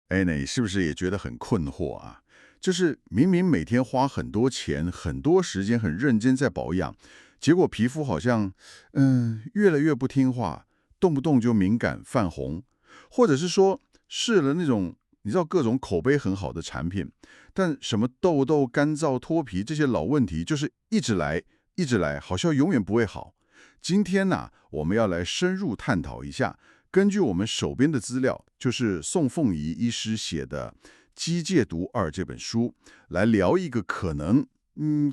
哎，那你是不是也觉得很困惑啊？就是明明每天花很多钱、很多时间、很认真在保养，结果皮肤好像越来越不听话，动不动就敏感泛红，或者是说试了那种你知道各种口碑很好的产品，但什么痘痘、干燥、脱皮这些老问题，就是一直来，一直来，好像永远不会好。今天呢，我们要来深入探讨一下。根据我们手边的资料，就是宋凤仪医师写的《机械毒2》这本书，来聊一个可能，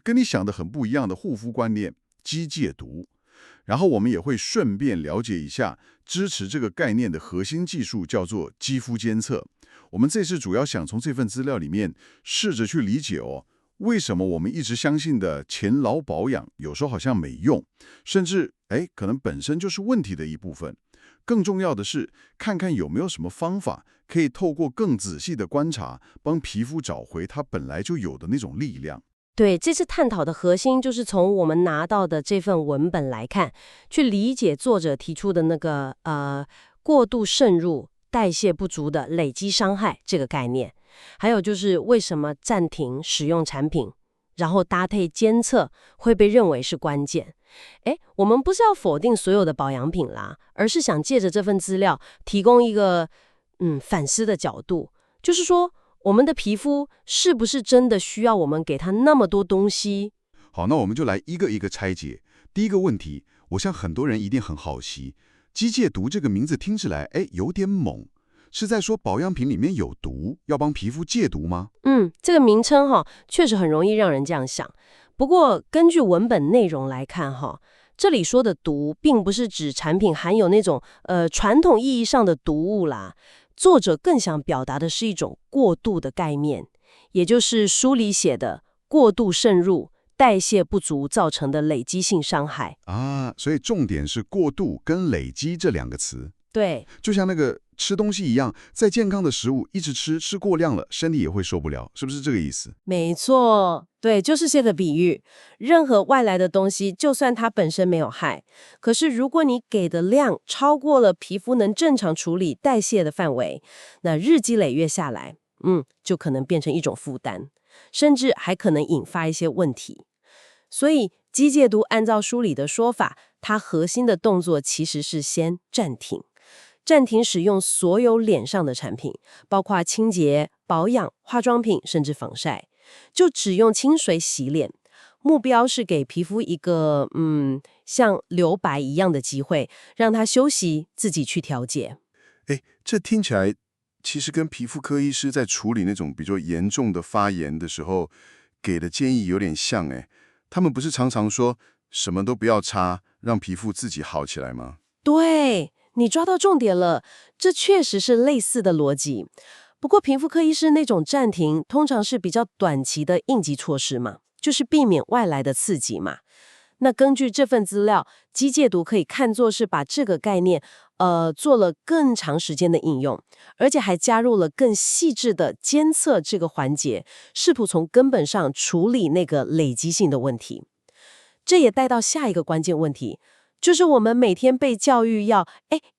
跟你想的很不一样的护肤观念——机械毒。然后我们也会顺便了解一下支持这个概念的核心技术，叫做肌肤监测。我们这次主要想从这份资料里面试着去理解为什么我们一直相信的勤劳保养，有时候好像没用，甚至可能本身就是问题的一部分。更重要的是，看看有没有什么方法可以透过更仔细的观察，帮皮肤找回它本来就有的那种力量。对，这次探讨的核心就是从我们拿到的这份文本来看，去理解作者提出的那个过度渗入、代谢不足的累积伤害这个概念，还有就是为什么暂停使用产品，然后搭配监测会被认为是关键。我们不是要否定所有的保养品啦，而是想借着这份资料提供一个反思的角度，就是说我们的皮肤是不是真的需要我们给它那么多东西？好，那我们就来一个一个拆解。第一个问题，我想很多人一定很好奇，机械毒这个名字听起来，有点猛，是在说保养品里面有毒，要帮皮肤戒毒吗？这个名称确实很容易让人这样想。不过根据文本内容来看这里说的毒，并不是指产品含有那种传统意义上的毒物啦。作者更想表达的是一种过度的概念，也就是书里写的过度渗入、代谢不足造成的累积性伤害啊，所以重点是过度跟累积这两个词。对，就像那个吃东西一样，再健康的食物一直吃过量了，身体也会受不了，是不是这个意思？没错，对，就是这个比喻。任何外来的东西，就算它本身没有害，可是如果你给的量超过了皮肤能正常处理代谢的范围，那日积累月下来，就可能变成一种负担，甚至还可能引发一些问题。所以，机械毒按照书里的说法，它核心的动作其实是先暂停。暂停使用所有脸上的产品，包括清洁、保养、化妆品，甚至防晒，就只用清水洗脸。目标是给皮肤一个像留白一样的机会，让它休息，自己去调节。这听起来其实跟皮肤科医师在处理那种比较严重的发炎的时候给的建议有点像他们不是常常说什么都不要擦，让皮肤自己好起来吗？对，你抓到重点了，这确实是类似的逻辑。不过皮肤科医师那种暂停，通常是比较短期的应急措施嘛，就是避免外来的刺激嘛。那根据这份资料，机械毒可以看作是把这个概念，做了更长时间的应用，而且还加入了更细致的监测这个环节，试图从根本上处理那个累积性的问题。这也带到下一个关键问题，就是我们每天被教育要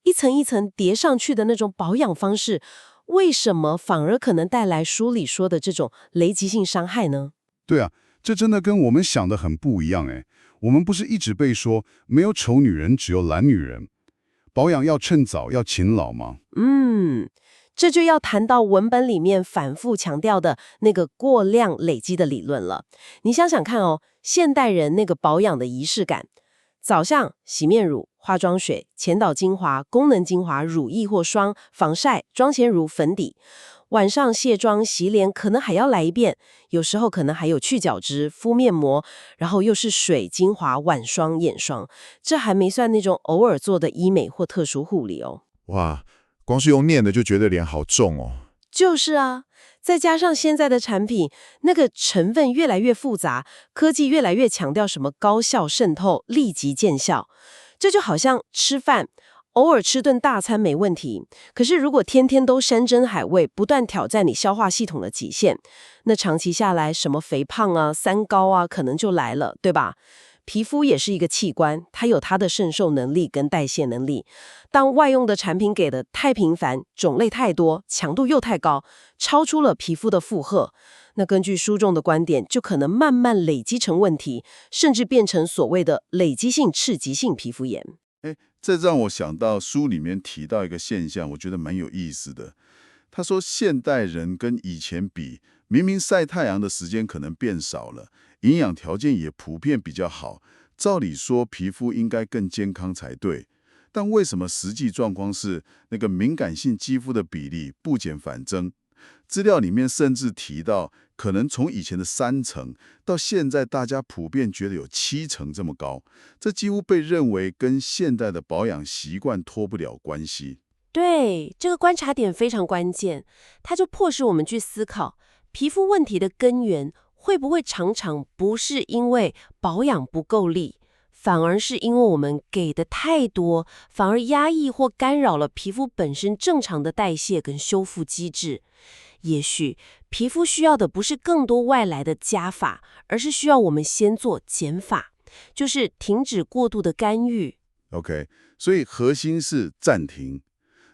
一层一层叠上去的那种保养方式，为什么反而可能带来书里说的这种累积性伤害呢？对啊，这真的跟我们想的很不一样我们不是一直被说没有丑女人，只有懒女人，保养要趁早，要勤劳吗？这就要谈到文本里面反复强调的那个过量累积的理论了。你想想看现代人那个保养的仪式感，早上洗面乳、化妆水、前导精华、功能精华、乳液或霜、防晒、妆前乳、粉底。晚上卸妆洗脸可能还要来一遍，有时候可能还有去角质、敷面膜，然后又是水、精华、晚霜、眼霜，这还没算那种偶尔做的医美或特殊护理哇，光是用念的就觉得脸好重哦。就是啊，再加上现在的产品，那个成分越来越复杂，科技越来越强调什么高效渗透、立即见效，这就好像吃饭。偶尔吃顿大餐没问题，可是如果天天都山珍海味，不断挑战你消化系统的极限，那长期下来，什么肥胖啊、三高啊，可能就来了，对吧？皮肤也是一个器官，它有它的渗受能力跟代谢能力。当外用的产品给的太频繁，种类太多，强度又太高，超出了皮肤的负荷，那根据书中的观点，就可能慢慢累积成问题，甚至变成所谓的累积性刺激性皮肤炎。这让我想到书里面提到一个现象，我觉得蛮有意思的。他说，现代人跟以前比，明明晒太阳的时间可能变少了，营养条件也普遍比较好，照理说皮肤应该更健康才对。但为什么实际状况是那个敏感性肌肤的比例不减反增？资料里面甚至提到，可能从以前的30%到现在大家普遍觉得有70%这么高，这几乎被认为跟现代的保养习惯脱不了关系。对，这个观察点非常关键，它就迫使我们去思考，皮肤问题的根源会不会常常不是因为保养不够力，反而是因为我们给的太多，反而压抑或干扰了皮肤本身正常的代谢跟修复机制。也许皮肤需要的不是更多外来的加法，而是需要我们先做减法，就是停止过度的干预。OK， 所以核心是暂停。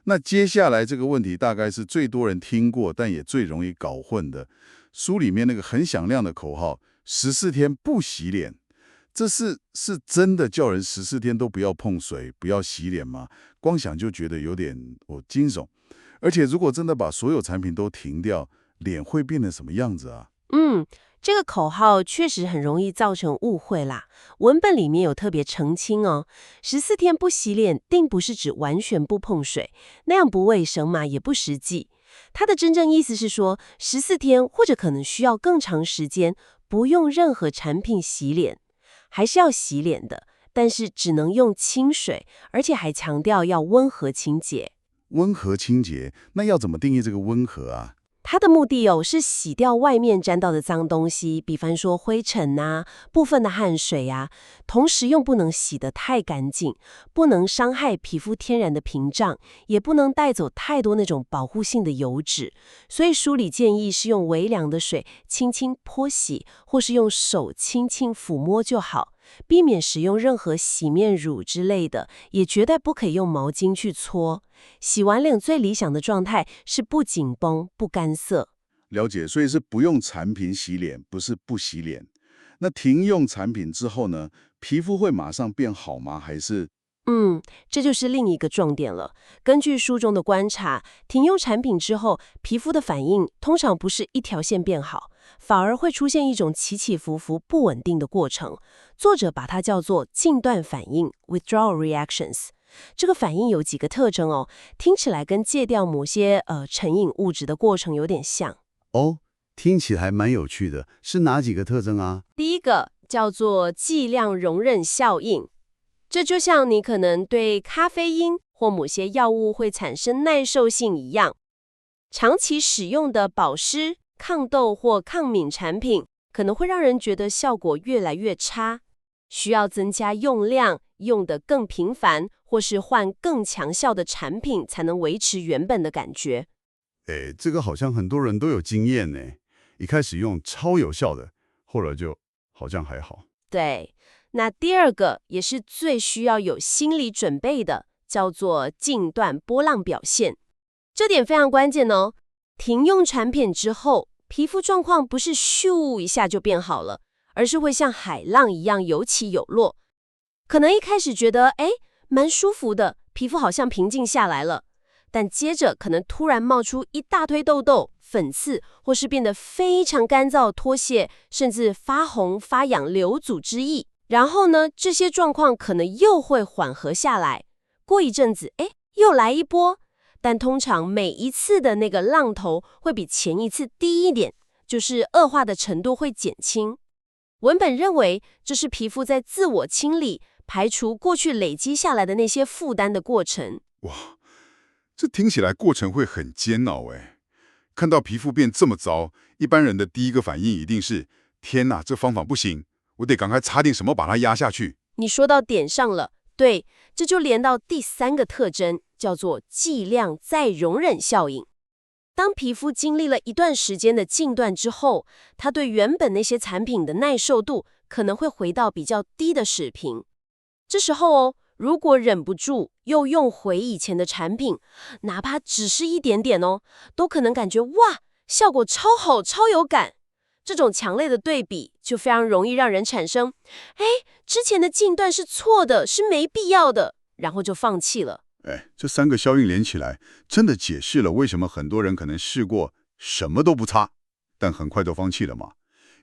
那接下来这个问题大概是最多人听过，但也最容易搞混的。书里面那个很响亮的口号：14天不洗脸。这是真的叫人14天都不要碰水、不要洗脸吗？光想就觉得有点惊悚。而且如果真的把所有产品都停掉，脸会变成什么样子啊？这个口号确实很容易造成误会啦。文本里面有特别澄清哦，14天不洗脸，并不是指完全不碰水，那样不卫生嘛，也不实际。它的真正意思是说，14天或者可能需要更长时间，不用任何产品洗脸，还是要洗脸的，但是只能用清水，而且还强调要温和清洁。温和清洁，那要怎么定义这个温和啊？它的目的是洗掉外面沾到的脏东西，比方说灰尘啊、部分的汗水啊，同时又不能洗得太干净，不能伤害皮肤天然的屏障，也不能带走太多那种保护性的油脂。所以书里建议是用微凉的水轻轻泼洗，或是用手轻轻抚摸就好，避免使用任何洗面乳之类的，也绝对不可以用毛巾去搓。洗完脸最理想的状态是不紧绷、不干涩。了解，所以是不用产品洗脸，不是不洗脸。那停用产品之后呢，皮肤会马上变好吗？还是？这就是另一个重点了。根据书中的观察，停用产品之后，皮肤的反应通常不是一条线变好，反而会出现一种起起伏伏、不稳定的过程。作者把它叫做禁断反应 （withdrawal reactions）。这个反应有几个特征哦，听起来跟戒掉某些成瘾物质的过程有点像。听起来蛮有趣的，是哪几个特征啊？第一个叫做剂量容忍效应，这就像你可能对咖啡因或某些药物会产生耐受性一样，长期使用的保湿、抗痘或抗敏产品可能会让人觉得效果越来越差，需要增加用量，用得更频繁，或是换更强效的产品才能维持原本的感觉。这个好像很多人都有经验呢。一开始用超有效的，后来就好像还好。对，那第二个也是最需要有心理准备的，叫做禁断波浪表现。这点非常关键哦。停用产品之后，皮肤状况不是咻一下就变好了，而是会像海浪一样有起有落。可能一开始觉得蛮舒服的，皮肤好像平静下来了，但接着可能突然冒出一大堆痘痘、粉刺，或是变得非常干燥、脱屑，甚至发红、发痒、流组织液。然后呢，这些状况可能又会缓和下来，过一阵子，又来一波。但通常每一次的那个浪头会比前一次低一点，就是恶化的程度会减轻。文本认为，这是皮肤在自我清理、排除过去累积下来的那些负担的过程。哇，这听起来过程会很煎熬哎。看到皮肤变这么糟，一般人的第一个反应一定是：天哪，这方法不行，我得赶快擦点什么把它压下去。你说到点上了，对，这就连到第三个特征，叫做剂量再容忍效应。当皮肤经历了一段时间的禁断之后，它对原本那些产品的耐受度可能会回到比较低的水平。这时候如果忍不住又用回以前的产品，哪怕只是一点点都可能感觉哇，效果超好，超有感。这种强烈的对比就非常容易让人产生，之前的禁断是错的，是没必要的，然后就放弃了。这3个效应连起来，真的解释了为什么很多人可能试过什么都不擦，但很快就放弃了嘛。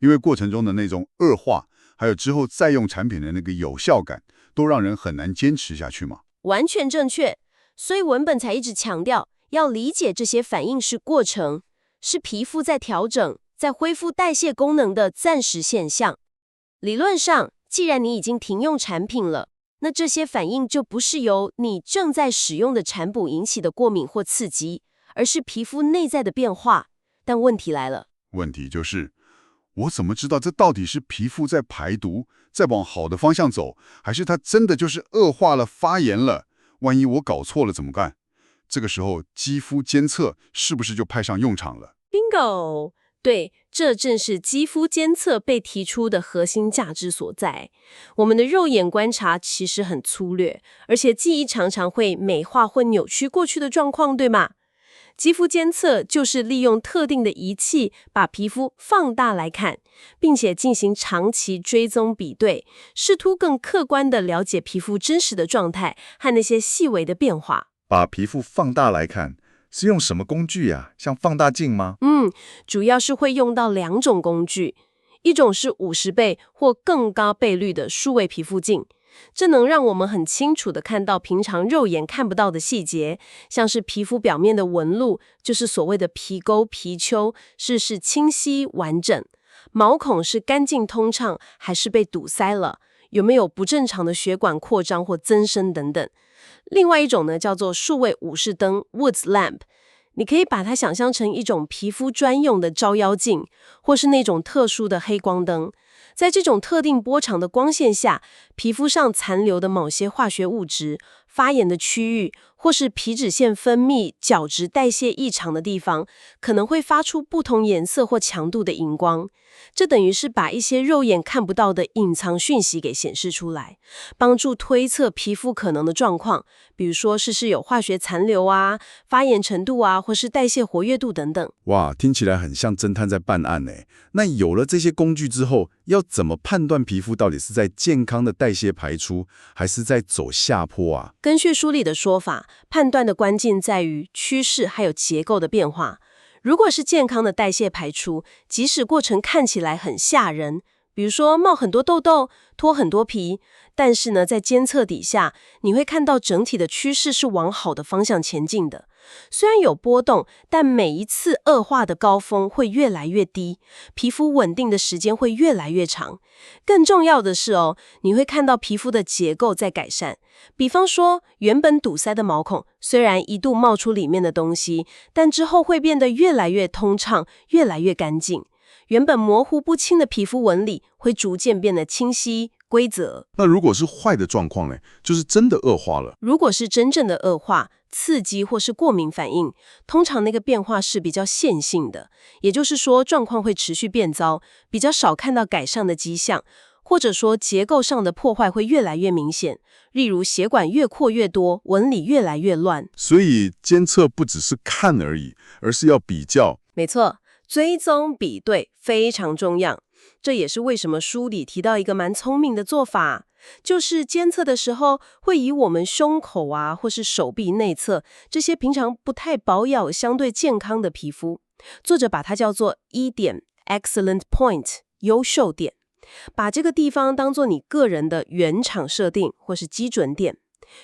因为过程中的那种恶化，还有之后再用产品的那个有效感，都让人很难坚持下去嘛。完全正确，所以文本才一直强调，要理解这些反应是过程，是皮肤在调整，在恢复代谢功能的暂时现象。理论上，既然你已经停用产品了，那这些反应就不是由你正在使用的产补引起的过敏或刺激，而是皮肤内在的变化。但问题来了，问题就是，我怎么知道这到底是皮肤在排毒，在往好的方向走，还是它真的就是恶化了、发炎了？万一我搞错了怎么办？这个时候，肌肤监测是不是就派上用场了？ Bingo！ 对，这正是肌肤监测被提出的核心价值所在。我们的肉眼观察其实很粗略，而且记忆常常会美化或扭曲过去的状况，对吗？肌肤监测就是利用特定的仪器把皮肤放大来看，并且进行长期追踪比对，试图更客观地了解皮肤真实的状态和那些细微的变化。把皮肤放大来看，是用什么工具呀？像放大镜吗？主要是会用到2种工具，一种是50倍或更高倍率的数位皮肤镜，这能让我们很清楚地看到平常肉眼看不到的细节，像是皮肤表面的纹路，就是所谓的皮沟、皮丘，是清晰完整；毛孔是干净通畅，还是被堵塞了？有没有不正常的血管扩张或增生等等。另外一种呢，叫做数位武士灯 Woods Lamp， 你可以把它想象成一种皮肤专用的照妖镜，或是那种特殊的黑光灯。在这种特定波长的光线下，皮肤上残留的某些化学物质、发炎的区域，或是皮脂腺分泌、角质代谢异常的地方，可能会发出不同颜色或强度的荧光。这等于是把一些肉眼看不到的隐藏讯息给显示出来，帮助推测皮肤可能的状况，比如说是有化学残留啊、发炎程度啊，或是代谢活跃度等等。哇，听起来很像侦探在办案诶。那有了这些工具之后，要怎么判断皮肤到底是在健康的代谢排出，还是在走下坡啊？根据书里的说法，判断的关键在于趋势还有结构的变化。如果是健康的代谢排出，即使过程看起来很吓人，比如说冒很多痘痘、脱很多皮，但是呢，在监测底下，你会看到整体的趋势是往好的方向前进的。虽然有波动，但每一次恶化的高峰会越来越低，皮肤稳定的时间会越来越长。更重要的是你会看到皮肤的结构在改善。比方说，原本堵塞的毛孔，虽然一度冒出里面的东西，但之后会变得越来越通畅，越来越干净。原本模糊不清的皮肤纹理会逐渐变得清晰、规则。那如果是坏的状况呢？就是真的恶化了。如果是真正的恶化、刺激或是过敏反应，通常那个变化是比较线性的，也就是说状况会持续变糟，比较少看到改善的迹象，或者说结构上的破坏会越来越明显，例如血管越扩越多，纹理越来越乱。所以监测不只是看而已，而是要比较。没错，追踪比对非常重要。这也是为什么书里提到一个蛮聪明的做法，就是监测的时候会以我们胸口啊或是手臂内侧这些平常不太保养相对健康的皮肤，作者把它叫做1点 excellent point 优秀点，把这个地方当作你个人的原厂设定或是基准点，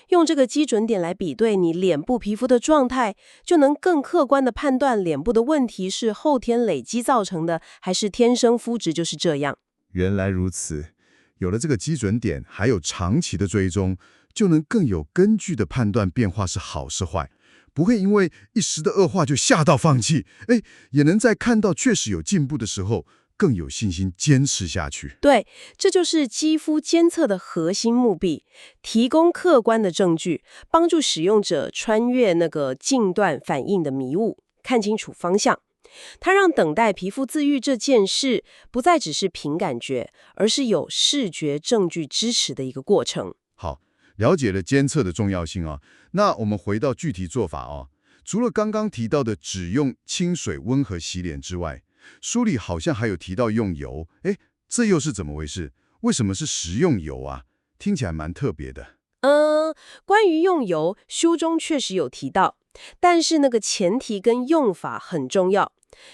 用这个基准点来比对你脸部皮肤的状态，就能更客观地判断脸部的问题是后天累积造成的，还是天生肤质就是这样。原来如此，有了这个基准点，还有长期的追踪，就能更有根据的判断变化是好是坏，不会因为一时的恶化就吓到放弃，也能在看到确实有进步的时候，更有信心坚持下去。对，这就是肌肤监测的核心目的，提供客观的证据，帮助使用者穿越那个近段反应的迷雾，看清楚方向。它让等待皮肤自愈这件事不再只是凭感觉，而是有视觉证据支持的一个过程。好，了解了监测的重要性啊。那我们回到具体做法哦。除了刚刚提到的只用清水温和洗脸之外，书里好像还有提到用油，诶，这又是怎么回事？为什么是食用油啊？听起来蛮特别的。关于用油，书中确实有提到，但是那个前提跟用法很重要。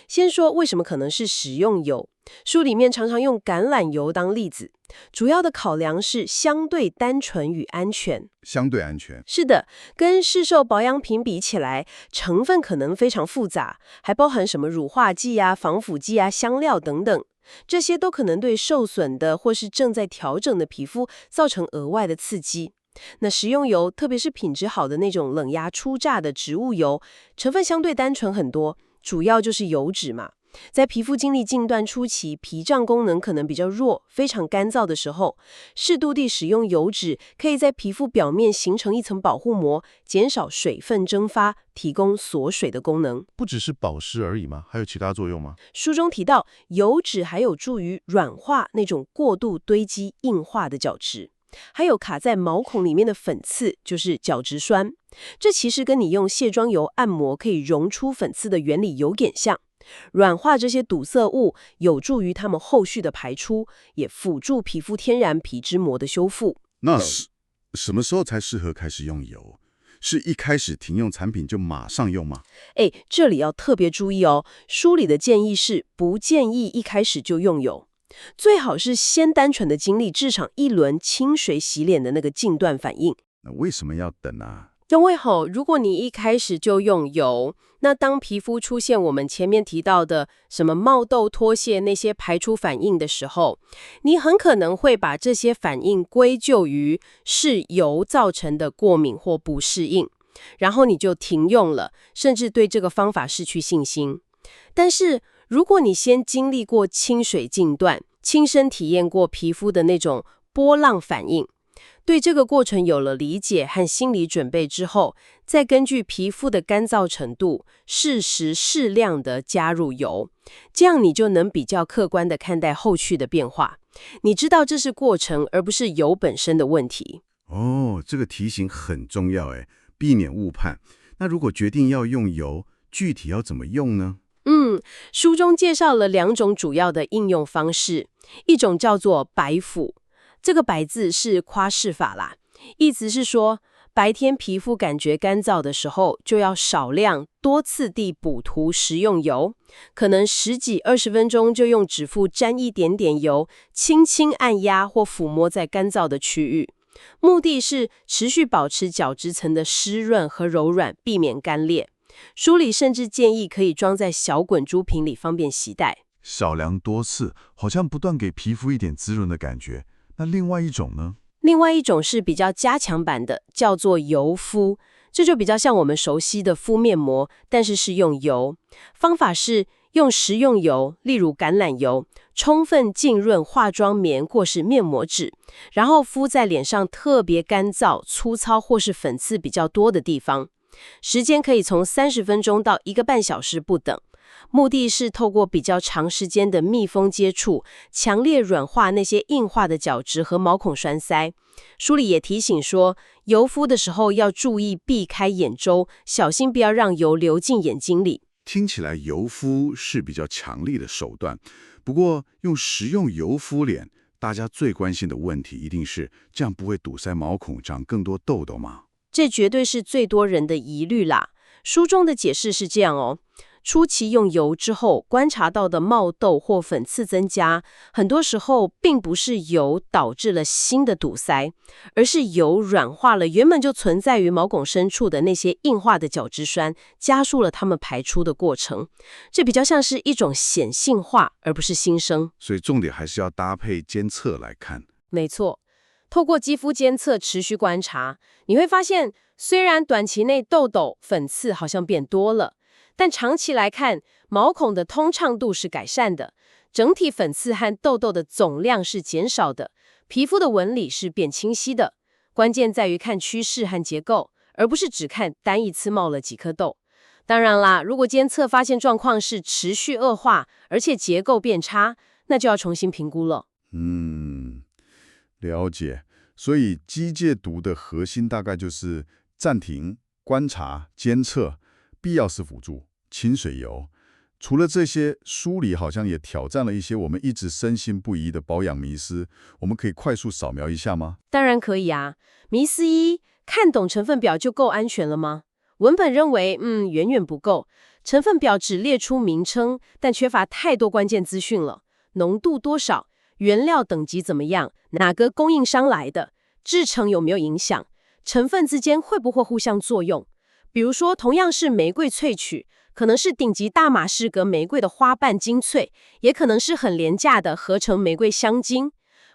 先说为什么可能是食用油，书里面常常用橄榄油当例子，主要的考量是相对单纯与安全。相对安全。是的，跟市售保养品比起来，成分可能非常复杂，还包含什么乳化剂啊、防腐剂啊、香料等等，这些都可能对受损的或是正在调整的皮肤造成额外的刺激。那食用油，特别是品质好的那种冷压初榨的植物油，成分相对单纯很多，主要就是油脂嘛。在皮肤经历禁断初期，屏障功能可能比较弱、非常干燥的时候，适度地使用油脂，可以在皮肤表面形成一层保护膜，减少水分蒸发，提供锁水的功能。不只是保湿而已吗？还有其他作用吗？书中提到，油脂还有助于软化那种过度堆积硬化的角质。还有卡在毛孔里面的粉刺，就是角质酸。这其实跟你用卸妆油按摩可以溶出粉刺的原理有点像。软化这些堵塞物，有助于它们后续的排出，也辅助皮肤天然皮脂膜的修复。那什么时候才适合开始用油？是一开始停用产品就马上用吗？这里要特别注意哦，书里的建议是不建议一开始就用油。最好是先单纯的经历至少一轮清水洗脸的那个禁断反应。那为什么要等啊？因为如果你一开始就用油，那当皮肤出现我们前面提到的什么冒痘、脱屑那些排出反应的时候，你很可能会把这些反应归咎于是油造成的过敏或不适应，然后你就停用了，甚至对这个方法失去信心。但是如果你先经历过清水禁断，亲身体验过皮肤的那种波浪反应，对这个过程有了理解和心理准备之后，再根据皮肤的干燥程度，适时适量的加入油，这样你就能比较客观的看待后续的变化。你知道这是过程，而不是油本身的问题。哦，这个提醒很重要诶，避免误判。那如果决定要用油，具体要怎么用呢？书中介绍了2种主要的应用方式，一种叫做白敷，这个白字是夸饰法啦，意思是说白天皮肤感觉干燥的时候，就要少量多次地补涂食用油，可能10几20分钟就用指腹沾一点点油，轻轻按压或抚摸在干燥的区域，目的是持续保持角质层的湿润和柔软，避免干裂。书里甚至建议可以装在小滚珠瓶里，方便携带。少量多次，好像不断给皮肤一点滋润的感觉。那另外一种呢？另外一种是比较加强版的，叫做油敷，这就比较像我们熟悉的敷面膜，但是是用油。方法是用食用油，例如橄榄油，充分浸润化妆棉或是面膜纸，然后敷在脸上特别干燥、粗糙或是粉刺比较多的地方。时间可以从30分钟到1个半小时不等，目的是透过比较长时间的密封接触，强烈软化那些硬化的角质和毛孔栓塞。书里也提醒说，油敷的时候要注意避开眼周，小心不要让油流进眼睛里。听起来油敷是比较强力的手段，不过用食用油敷脸，大家最关心的问题一定是这样不会堵塞毛孔，长更多痘痘吗？这绝对是最多人的疑虑啦。书中的解释是这样哦，初期用油之后观察到的冒痘或粉刺增加，很多时候并不是油导致了新的堵塞，而是油软化了原本就存在于毛孔深处的那些硬化的角质酸，加速了它们排出的过程。这比较像是一种显性化，而不是新生。所以重点还是要搭配监测来看。没错，透过肌肤监测持续观察，你会发现虽然短期内痘痘、粉刺好像变多了，但长期来看，毛孔的通畅度是改善的，整体粉刺和痘痘的总量是减少的，皮肤的纹理是变清晰的。关键在于看趋势和结构，而不是只看单一次冒了几颗痘。当然啦，如果监测发现状况是持续恶化，而且结构变差，那就要重新评估了。了解。所以机械读的核心大概就是暂停、观察、监测，必要时辅助、清水油。除了这些，书里好像也挑战了一些我们一直深信不疑的保养迷思，我们可以快速扫描一下吗？当然可以啊。迷思一，看懂成分表就够安全了吗？文本认为，远远不够。成分表只列出名称，但缺乏太多关键资讯了。浓度多少？原料等级怎么样？哪个供应商来的？制成有没有影响？成分之间会不会互相作用？比如说，同样是玫瑰萃取，可能是顶级大马士革玫瑰的花瓣精粹，也可能是很廉价的合成玫瑰香精。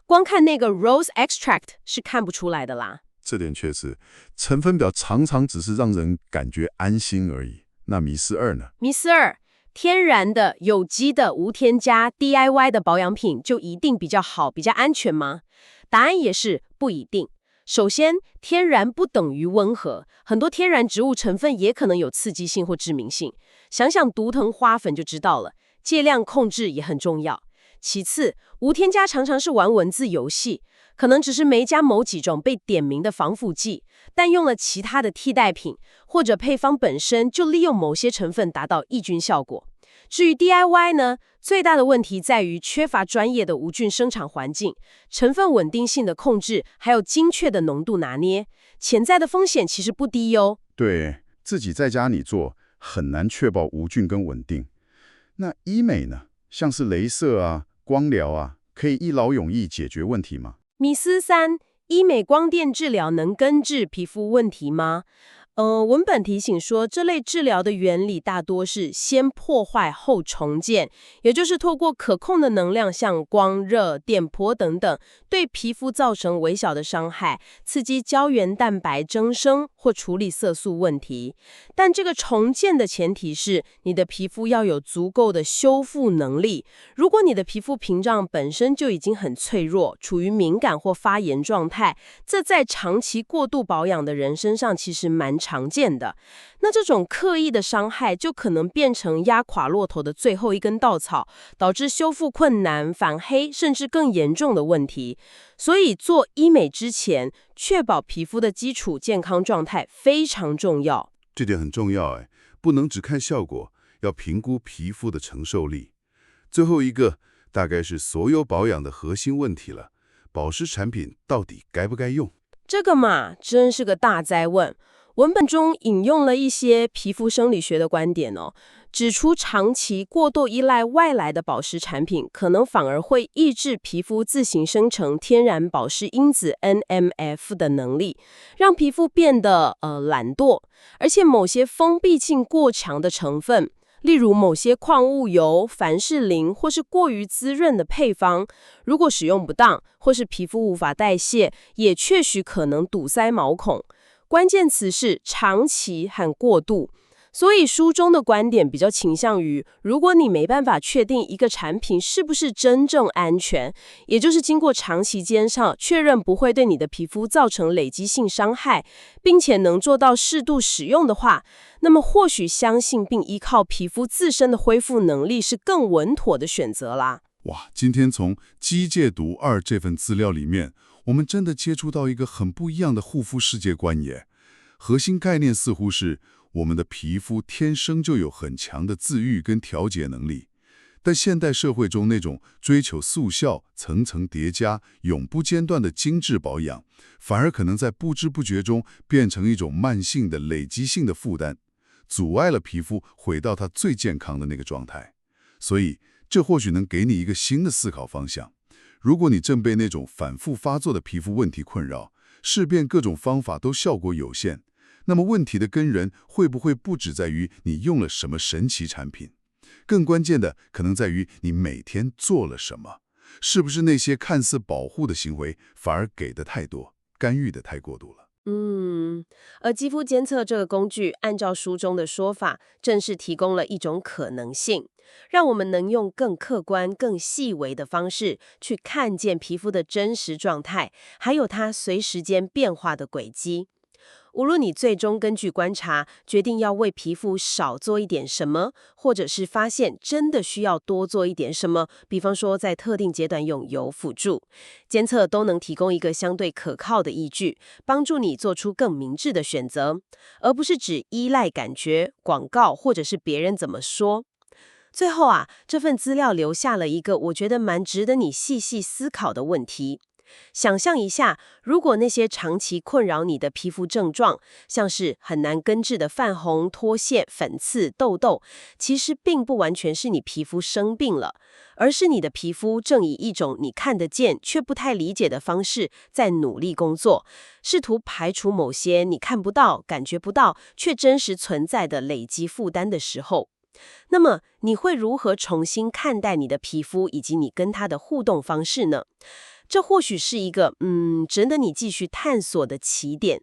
光看那个 rose extract 是看不出来的啦。这点确实，成分表常常只是让人感觉安心而已。那迷思二呢？迷思二，天然的、有机的、无添加 DIY 的保养品就一定比较好、比较安全吗？答案也是不一定。首先，天然不等于温和，很多天然植物成分也可能有刺激性或致命性。想想毒藤花粉就知道了，剂量控制也很重要。其次，无添加常常是玩文字游戏，可能只是没加某几种被点名的防腐剂，但用了其他的替代品，或者配方本身就利用某些成分达到抑菌效果。至于 DIY 呢，最大的问题在于缺乏专业的无菌生产环境、成分稳定性的控制，还有精确的浓度拿捏，潜在的风险其实不低哟。对，自己在家里做，很难确保无菌跟稳定。那医美呢？像是雷射啊、光疗啊，可以一劳永逸解决问题吗？迷思三，医美光电治疗能根治皮肤问题吗？文本提醒说，这类治疗的原理大多是先破坏后重建，也就是透过可控的能量，像光、热、电波等等，对皮肤造成微小的伤害，刺激胶原蛋白增生或处理色素问题。但这个重建的前提是，你的皮肤要有足够的修复能力。如果你的皮肤屏障本身就已经很脆弱，处于敏感或发炎状态，这在长期过度保养的人身上其实蛮常见的。那这种刻意的伤害就可能变成压垮骆驼的最后一根稻草，导致修复困难、反黑，甚至更严重的问题。所以做医美之前，确保皮肤的基础健康状态非常重要。这点很重要，不能只看效果，要评估皮肤的承受力。最后一个大概是所有保养的核心问题了，保湿产品到底该不该用？这个嘛，真是个大哉问。文本中引用了一些皮肤生理学的观点指出长期过度依赖外来的保湿产品，可能反而会抑制皮肤自行生成天然保湿因子 NMF 的能力，让皮肤变得懒惰。而且某些封闭性过强的成分，例如某些矿物油、凡士林或是过于滋润的配方，如果使用不当，或是皮肤无法代谢，也确实可能堵塞毛孔。关键词是长期和过度。所以书中的观点比较倾向于，如果你没办法确定一个产品是不是真正安全，也就是经过长期监测确认不会对你的皮肤造成累积性伤害，并且能做到适度使用的话，那么或许相信并依靠皮肤自身的恢复能力是更稳妥的选择啦。哇，今天从《机械毒2》这份资料里面，我们真的接触到一个很不一样的护肤世界观耶。核心概念似乎是，我们的皮肤天生就有很强的自愈跟调节能力，但现代社会中那种追求速效、层层叠加、永不间断的精致保养，反而可能在不知不觉中变成一种慢性的累积性的负担，阻碍了皮肤回到它最健康的那个状态。所以，这或许能给你一个新的思考方向。如果你正被那种反复发作的皮肤问题困扰，试遍各种方法都效果有限，那么问题的根源会不会不只在于你用了什么神奇产品？更关键的可能在于你每天做了什么，是不是那些看似保护的行为反而给的太多，干预的太过度了？而肌肤监测这个工具，按照书中的说法，正是提供了一种可能性，让我们能用更客观、更细微的方式去看见皮肤的真实状态，还有它随时间变化的轨迹。无论你最终根据观察决定要为皮肤少做一点什么，或者是发现真的需要多做一点什么，比方说在特定阶段用油辅助，监测都能提供一个相对可靠的依据，帮助你做出更明智的选择，而不是只依赖感觉、广告或者是别人怎么说。最后啊，这份资料留下了一个我觉得蛮值得你细细思考的问题。想象一下，如果那些长期困扰你的皮肤症状，像是很难根治的泛红、脱屑、粉刺、痘痘，其实并不完全是你皮肤生病了，而是你的皮肤正以一种你看得见却不太理解的方式在努力工作，试图排除某些你看不到、感觉不到却真实存在的累积负担的时候。那么你会如何重新看待你的皮肤以及你跟它的互动方式呢？这或许是一个值得你继续探索的起点。